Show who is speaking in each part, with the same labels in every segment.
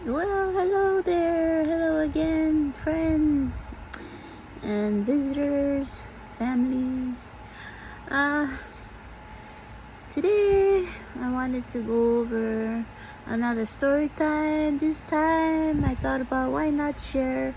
Speaker 1: Well, hello there. Hello again, friends and visitors, families. Uh, Today I wanted to go over another story time. This time I thought about why not share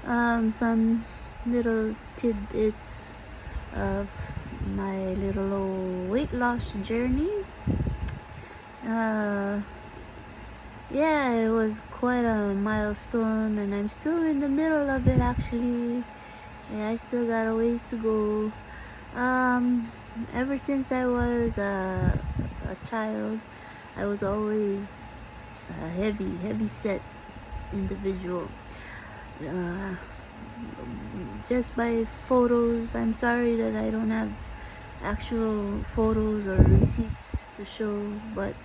Speaker 1: some little tidbits of my little old weight loss journey. Yeah, it was quite a milestone, and I'm still in the middle of it actually. Yeah, I still got a ways to go. Ever since I was a child, I was always a heavy set individual. Uh, just by photos, I'm sorry that I don't have actual photos or receipts to show, but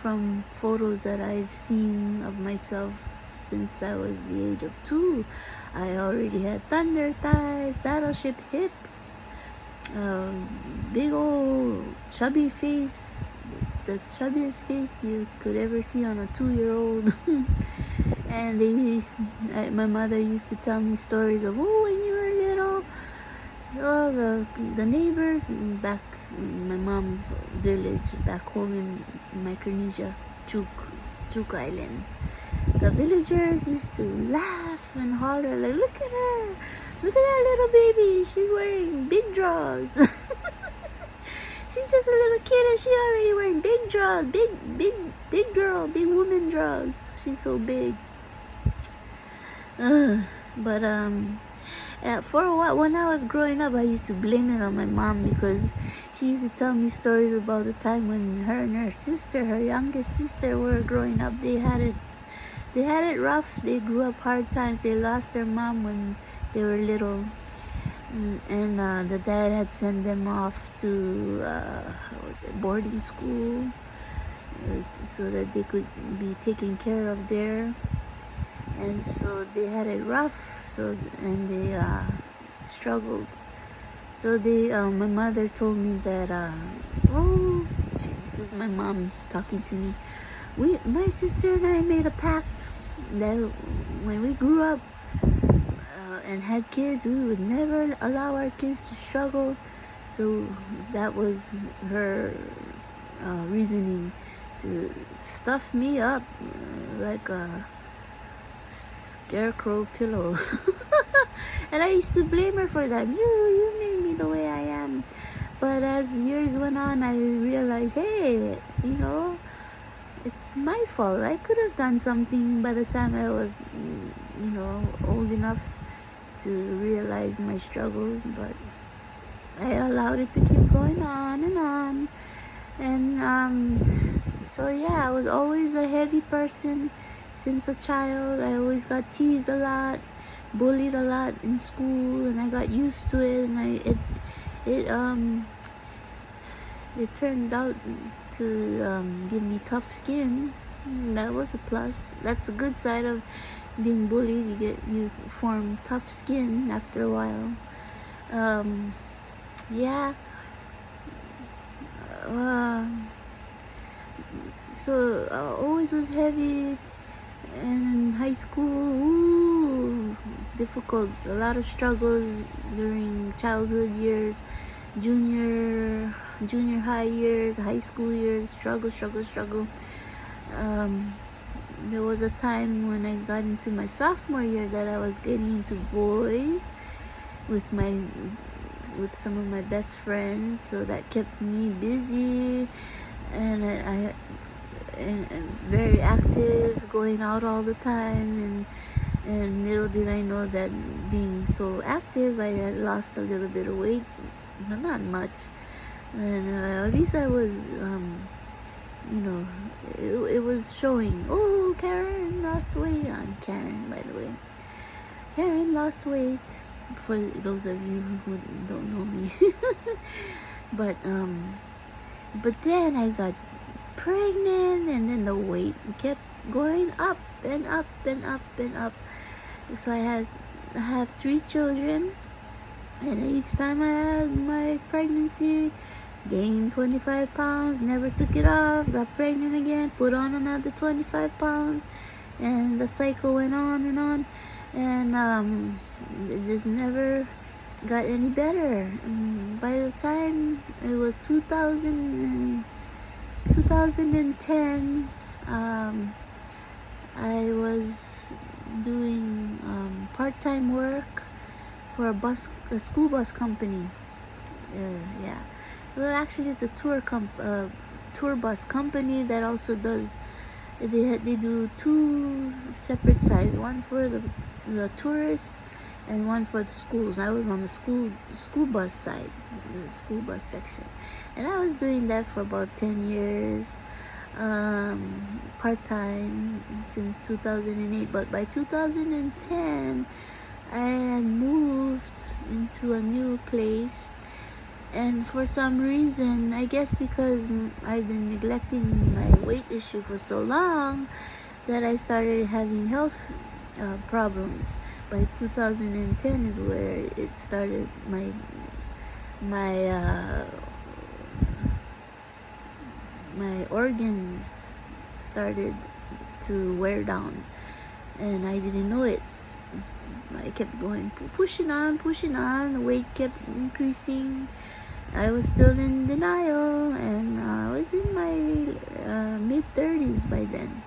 Speaker 1: from photos that I've seen of myself since I was the age of 2, I already had thunder thighs, battleship hips, big old chubby face, the chubbiest face you could ever see on a 2-year-old. And my mother used to tell me stories of, oh, when you were little, oh, the neighbors back in my mom's village back home in Micronesia, Chuk Island. The villagers used to laugh and holler like, look at her, look at that little baby, she's wearing big drawers. She's just a little kid and she already wearing big drawers, big girl, big woman drawers. She's so big. But for a while, when I was growing up, I used to blame it on my mom because she used to tell me stories about the time when her and her sister, her youngest sister, were growing up. They had it rough. They grew up hard times. They lost their mom when they were little, and the dad had sent them off to boarding school, so that they could be taken care of there. And so they had it rough. And they struggled. So my mother told me that this is my mom talking to me. My sister and I made a pact that when we grew up and had kids, we would never allow our kids to struggle. So that was her reasoning to stuff me up like a scarecrow pillow. And I used to blame her for that. You made me the way I am. But as years went on, I realized, hey, it's my fault. I could have done something by the time I was old enough to realize my struggles, but I allowed it to keep going on and on. And so yeah, I was always a heavy person since a child. I always got teased a lot, bullied a lot in school, and I got used to it. And it turned out to give me tough skin. That was a plus. That's a good side of being bullied. You form tough skin after a while. Yeah. So I always was heavy. And in high school, difficult. A lot of struggles during childhood years, junior high years, high school years. Struggle. There was a time when I got into my sophomore year that I was getting into boys with some of my best friends. So that kept me busy, and and very active, going out all the time, and little did I know that being so active, I had lost a little bit of weight, but not much. And at least I was, it was showing. Oh, Karen lost weight. I'm Karen, by the way. Karen lost weight. For those of you who don't know me, but then I got pregnant, and then the weight kept going up and up and up and up. So I have 3 children, and each time I had my pregnancy, gained 25 pounds, never took it off, got pregnant again, put on another 25 pounds, and the cycle went on and on, and it just never got any better. And by the time it was 2010, I was doing part-time work for a school bus company. Yeah, well, actually, it's a tour bus company that also does. They do two separate sides, one for the tourists and one for the schools. I was on the school bus side, the school bus section, and I was doing that for about 10 years, part-time since 2008. But by 2010, I had moved into a new place, and for some reason, I guess because I've been neglecting my weight issue for so long, that I started having health problems. By 2010 is where it started. My organs started to wear down, and I didn't know it. I kept going, pushing on. The weight kept increasing. I was still in denial, and I was in my mid-30s by then.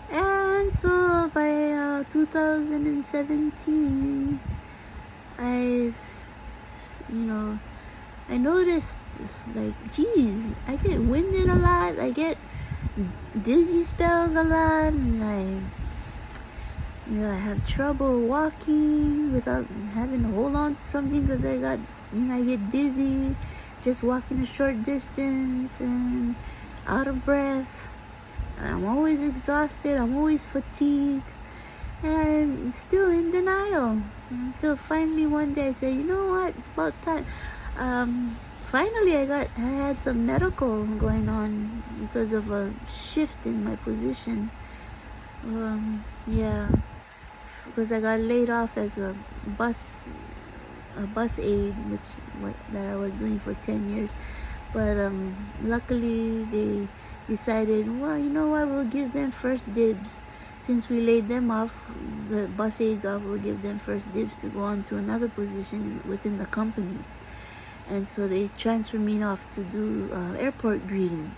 Speaker 1: And so by 2017, I noticed, like, geez, I get winded a lot, I get dizzy spells a lot, and I have trouble walking without having to hold on to something, because I get dizzy just walking a short distance and out of breath. I'm always exhausted, I'm always fatigued, and I'm still in denial. Until finally one day I said, you know what, it's about time. Finally I had some medical going on because of a shift in my position. Because I got laid off as a bus aide, that I was doing for 10 years. But luckily they decided, well, you know what, we'll give them first dibs. Since we laid them off, the bus aides off, we'll give them first dibs to go on to another position within the company. And so they transferred me off to do airport greeting.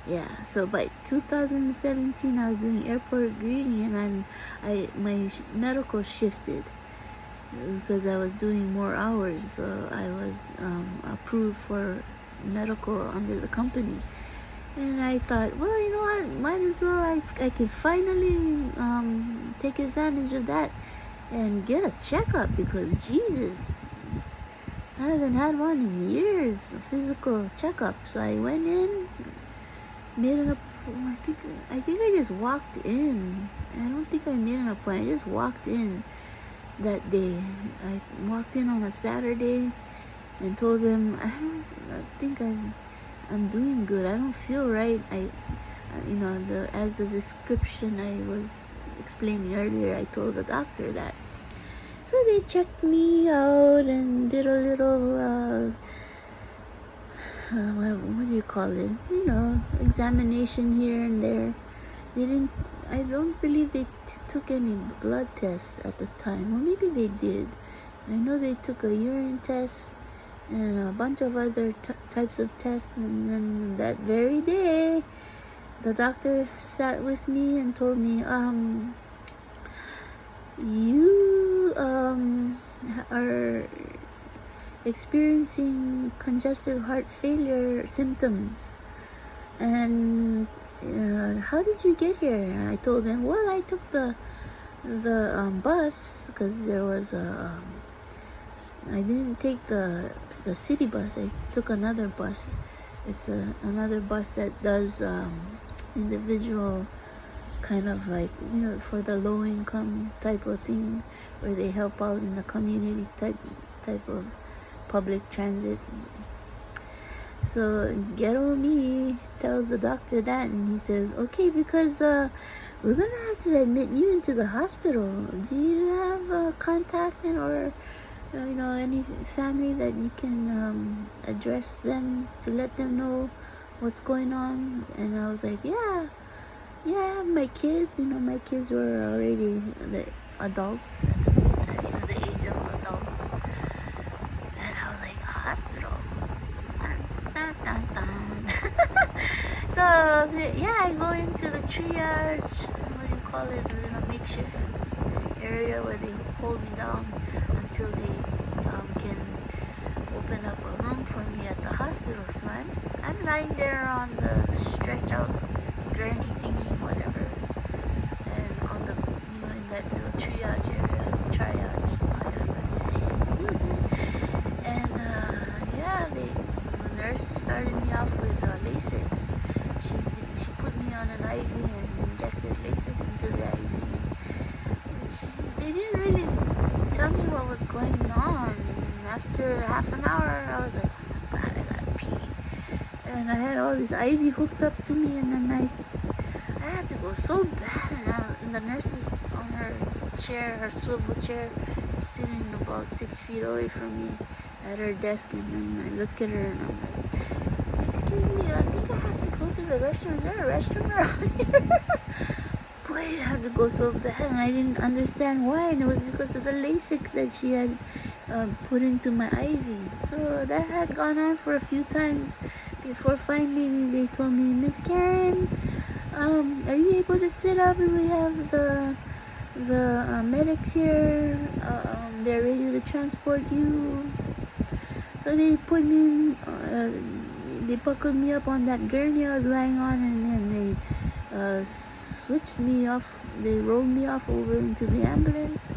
Speaker 1: Yeah, so by 2017 I was doing airport greeting, and my medical shifted because I was doing more hours, so I was approved for medical under the company. And I thought, well, you know what, might as well, I could finally take advantage of that and get a checkup, because Jesus, I haven't had one in years, a physical checkup. So I went in, made an appointment. I think I just walked in. I don't think I made an appointment. I just walked in that day. I walked in on a Saturday and told them, I think I'm doing good. I don't feel right. As the description I was explaining earlier, I told the doctor that. So they checked me out and did a little what do you call it? Examination here and there. I don't believe they took any blood tests at the time, or maybe they did. I know they took a urine test and a bunch of other types of tests, and then that very day the doctor sat with me and told me, you are experiencing congestive heart failure symptoms, and how did you get here? I told them, well, I took the bus, because there was I didn't take the city bus. I took another bus. It's another bus that does individual, kind of like, for the low income type of thing, where they help out in the community type of public transit. So ghetto me tells the doctor that, and he says, okay, because we're gonna have to admit you into the hospital. Do you have a contact or any family that you can address them to let them know what's going on. And I was like, yeah, my kids. My kids were already the adults at the age of adults. And I was like, hospital. Dun, dun, dun. So I go into the triage, what do you call it, a little makeshift area where they hold me down until they can open up a room for me at the hospital. So I'm lying there on the stretch out gurney thingy, whatever, and on the in that little triage area, however you say it. And the nurse started me off with Lasix. She put me on an IV and injected Lasix into the IV. They didn't really tell me what was going on. And after half an hour, I was like, oh my God, I gotta pee. And I had all this IV hooked up to me, and then I had to go so bad. And the nurse is on her chair, her swivel chair, sitting about 6 feet away from me at her desk. And then I look at her and I'm like, excuse me, I think I have to go to the restroom. Is there a restroom around here? Boy, I had to go so bad, and I didn't understand why. And it was because of the Lasix that she had put into my IV. So that had gone on for a few times before finally they told me, Miss Karen, are you able to sit up? We have the medics here. They're ready to transport you. So they put me in, they buckled me up on that gurney I was lying on, and then they switched me off. They rolled me off over into the ambulance,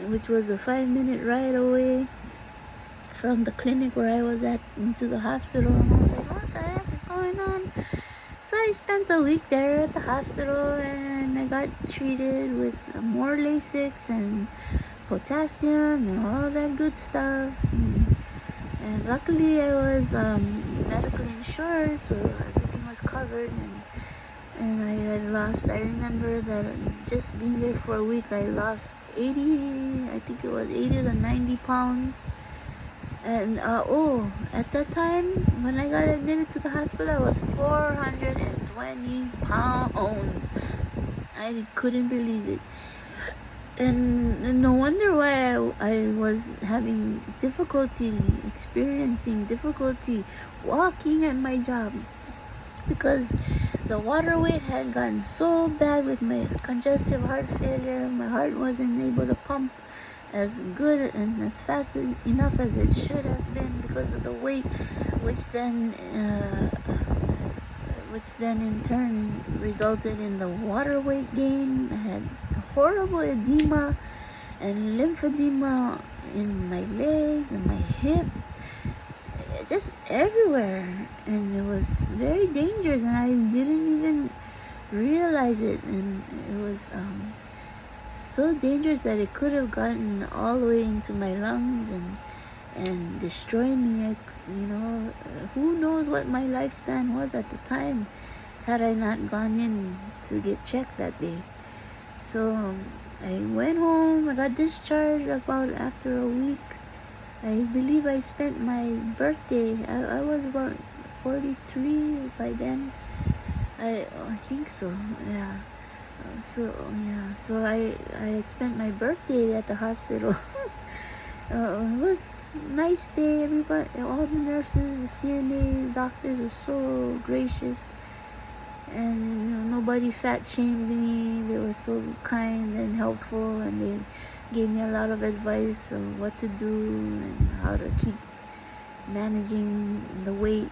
Speaker 1: which was a 5-minute ride away from the clinic where I was at into the hospital. And I was like, what the heck is going on? So I spent a week there at the hospital, and I got treated with more Lasix and potassium and all that good stuff. And luckily I was medically insured, so everything was covered. And I had lost, I remember that just being there for a week, I lost 80 to 90 pounds. And at that time, when I got admitted to the hospital, I was 420 pounds. I couldn't believe it. And no wonder why I was experiencing difficulty walking at my job, because the water weight had gotten so bad with my congestive heart failure. My heart wasn't able to pump as good and as fast enough as it should have been because of the weight, which then in turn resulted in the water weight gain. I had horrible edema and lymphedema in my legs and my hip, just everywhere, and it was very dangerous, and I didn't even realize it. And it was so dangerous that it could have gotten all the way into my lungs and destroy me. Who knows what my lifespan was at the time had I not gone in to get checked that day. So I went home. I got discharged about after a week. I believe I spent my birthday, I was about 43 by then. I think so, yeah. So I had spent my birthday at the hospital. It was a nice day. Everybody, all the nurses, the CNAs, doctors were so gracious, and nobody fat shamed me. They were so kind and helpful, and they gave me a lot of advice of what to do and how to keep managing the weight.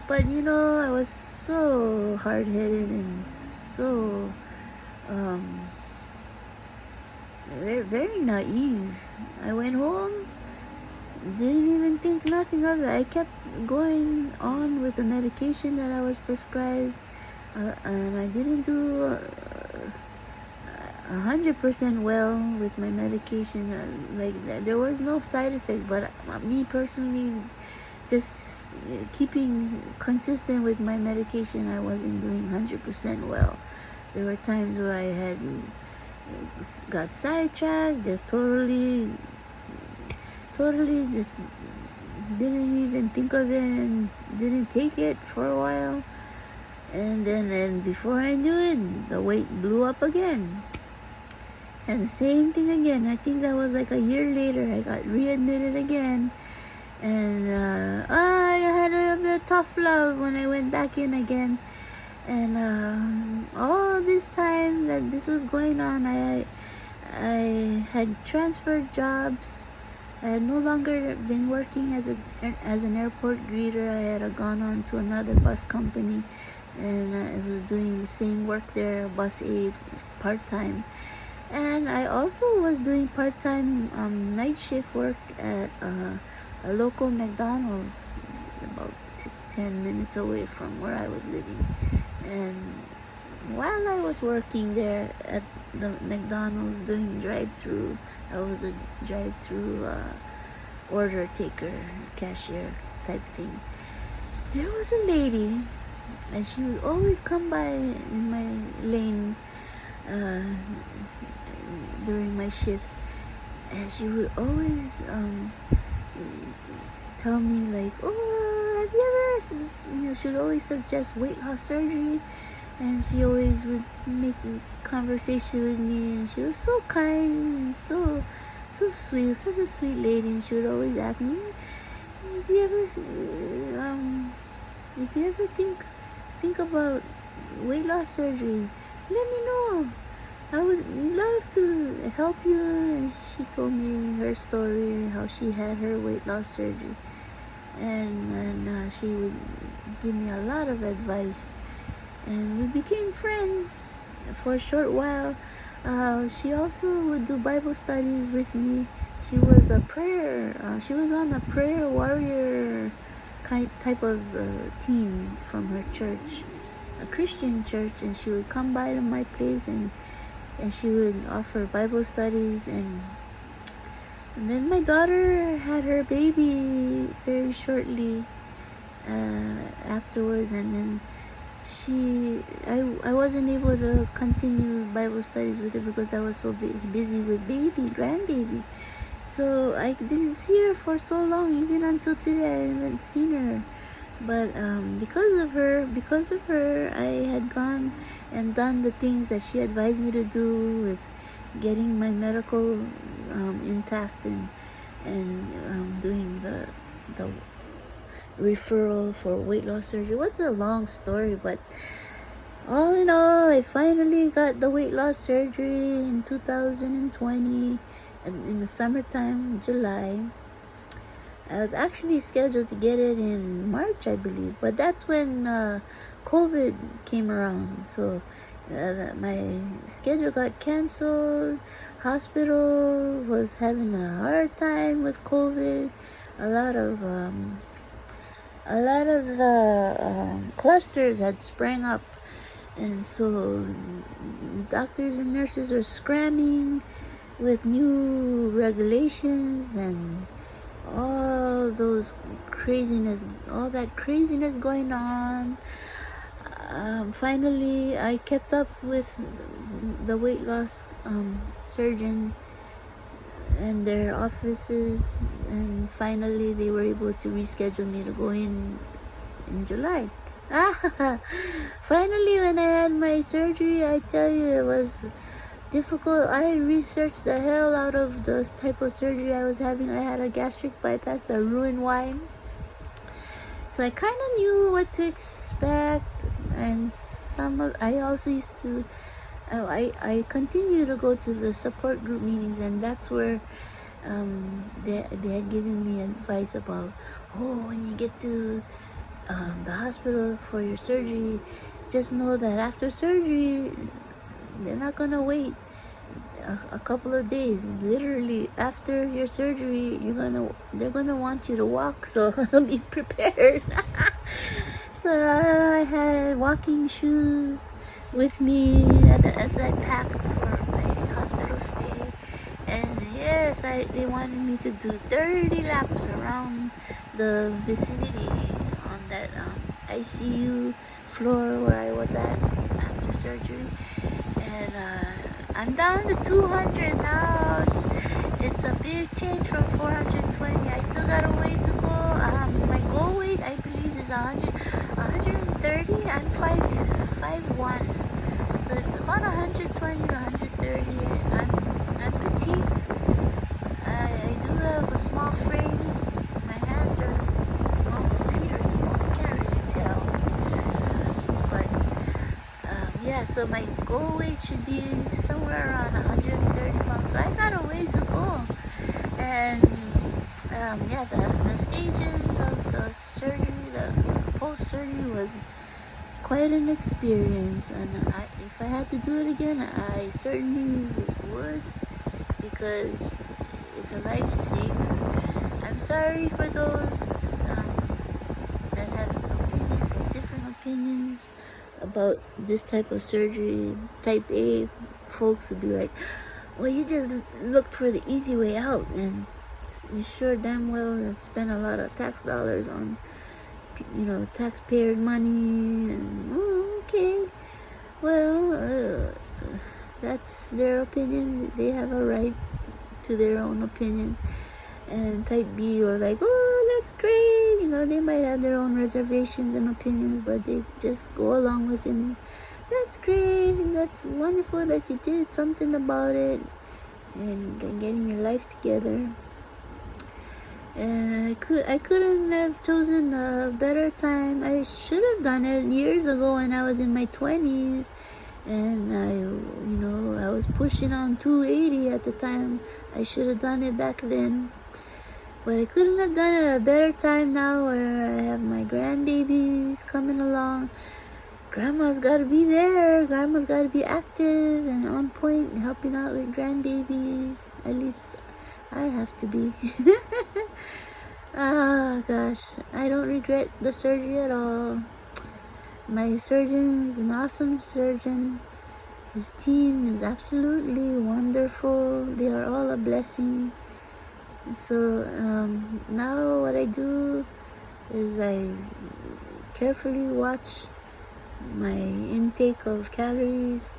Speaker 1: But I was so hard-headed and so very, very naive. I went home, didn't even think nothing of it. I kept going on with the medication that I was prescribed, and I didn't do 100% well with my medication. There was no side effects, but me personally, just keeping consistent with my medication, I wasn't doing 100% well. There were times where I had got sidetracked, just totally totally just didn't even think of it and didn't take it for a while. And before I knew it, the weight blew up again. And the same thing again. I think that was like a year later. I got readmitted again. And I had a little bit of tough love when I went back in again. And all this time that this was going on, I had transferred jobs. I had no longer been working as an airport greeter. I had gone on to another bus company, and I was doing the same work there, bus aide, part-time. And I also was doing part-time night shift work at a local McDonald's about 10 minutes away from where I was living. And while I was working there at the McDonald's doing drive-through, I was a drive-through order taker, cashier type thing. There was a lady, and she would always come by in my lane during my shift, and she would always tell me like, oh, have you ever, she would always suggest weight loss surgery, and she always would make conversation with me, and she was so kind and so sweet, such a sweet lady. And she would always ask me, if you ever think about weight loss surgery, let me know. I would love to help you. And she told me her story, how she had her weight loss surgery, and she would give me a lot of advice, and we became friends for a short while. She also would do Bible studies with me. She was she was on a prayer warrior type of team from her church, a Christian church, and she would come by to my place, and she would offer Bible studies, and then my daughter had her baby very shortly afterwards, and then I wasn't able to continue Bible studies with her because I was so busy with grandbaby. So I didn't see her for so long, even until today I haven't seen her. But because of her, I had gone and done the things that she advised me to do, with getting my medical intact, and doing the referral for weight loss surgery. What's a long story, but all in all, I finally got the weight loss surgery in 2020, in the summertime, July. I was actually scheduled to get it in March, I believe, but that's when COVID came around. So my schedule got canceled. Hospital was having a hard time with COVID. A lot of clusters had sprang up, and so doctors and nurses are scrambling with new regulations and all that craziness going on. Finally, I kept up with the weight loss surgeon and their offices, and finally they were able to reschedule me to go in July. Finally, when I had my surgery, I tell you, it was difficult. I researched the hell out of the type of surgery I was having. I had a gastric bypass, the Roux-en-Y, so I kind of knew what to expect. And I also used to I continue to go to the support group meetings, and that's where they had given me advice about, when you get to the hospital for your surgery, just know that after surgery they're not gonna wait a couple of days. Literally, after your surgery, they're gonna want you to walk, so be prepared. So I had walking shoes with me as I packed for my hospital stay, and yes, they wanted me to do 30 laps around the vicinity on that ICU floor where I was at after surgery. And I'm down to 200 now. it's a big change from 420. I still got a ways to go. My goal weight, I believe, is 130. I'm 5'1", so it's about 120 to 130. I'm petite. I do have a small frame. My hands are small, my feet are small. I can't really tell, but yeah. So my goal weight should be somewhere around 130 pounds. So I got a ways to go, and yeah, the stages of the surgery, the post-surgery was quite an experience, and if I had to do it again, I certainly would, because it's a lifesaver. I'm sorry for those that have different opinions about this type of surgery. Type A folks would be like, well, you just looked for the easy way out, and you sure damn well have spent a lot of tax dollars on, taxpayers' money. And okay, well, that's their opinion. They have a right to their own opinion. And type B were like, oh, that's great. They might have their own reservations and opinions, but they just go along with it. And that's great. That's wonderful that you did something about it and getting your life together. And I couldn't have chosen a better time. I should have done it years ago when I was in my 20s, and I was pushing on 280 at the time. I should have done it back then, but I couldn't have done it at a better time now, where I have my grandbabies coming along. Grandma's got to be there. Grandma's got to be active and on point, helping out with grandbabies. At least I have to be. Ah, gosh, I don't regret the surgery at all. My surgeon is an awesome surgeon. His team is absolutely wonderful. They are all a blessing. So now what I do is I carefully watch my intake of calories,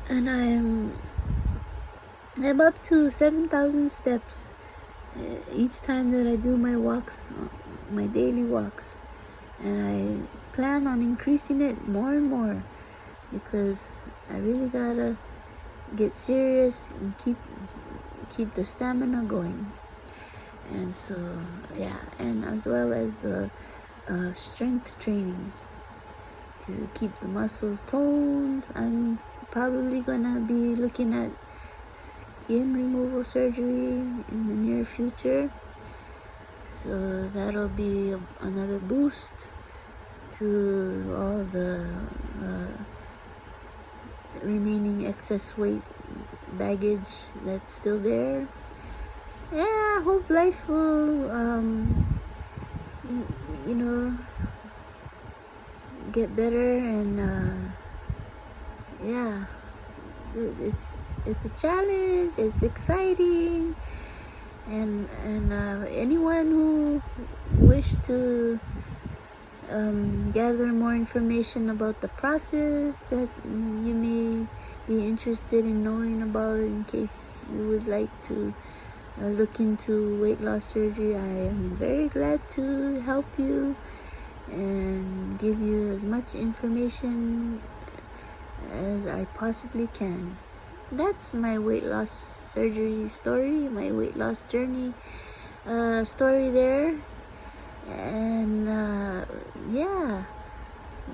Speaker 1: and I'm up to 7,000 steps each time that I do my walks, my daily walks, and I plan on increasing it more and more, because I really gotta get serious and keep the stamina going. And so yeah, and as well as the strength training to keep the muscles toned. I'm probably gonna be looking at skin removal surgery in the near future, so that'll be another boost to all the remaining excess weight baggage that's still there. Yeah, I hope life will get better, and yeah, it's a challenge. It's exciting, and anyone who wish to gather more information about the process that you may be interested in knowing about, in case you would like to look into weight loss surgery, I am very glad to help you and give you as much information as I possibly can. That's my weight loss surgery story, my weight loss journey story there. And yeah,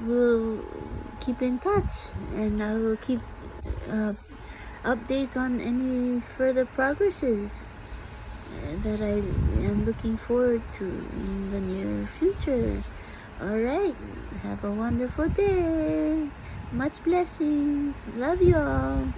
Speaker 1: we'll keep in touch, and I will keep updates on any further progresses that I am looking forward to in the near future. Alright, have a wonderful day. Much blessings. Love you all.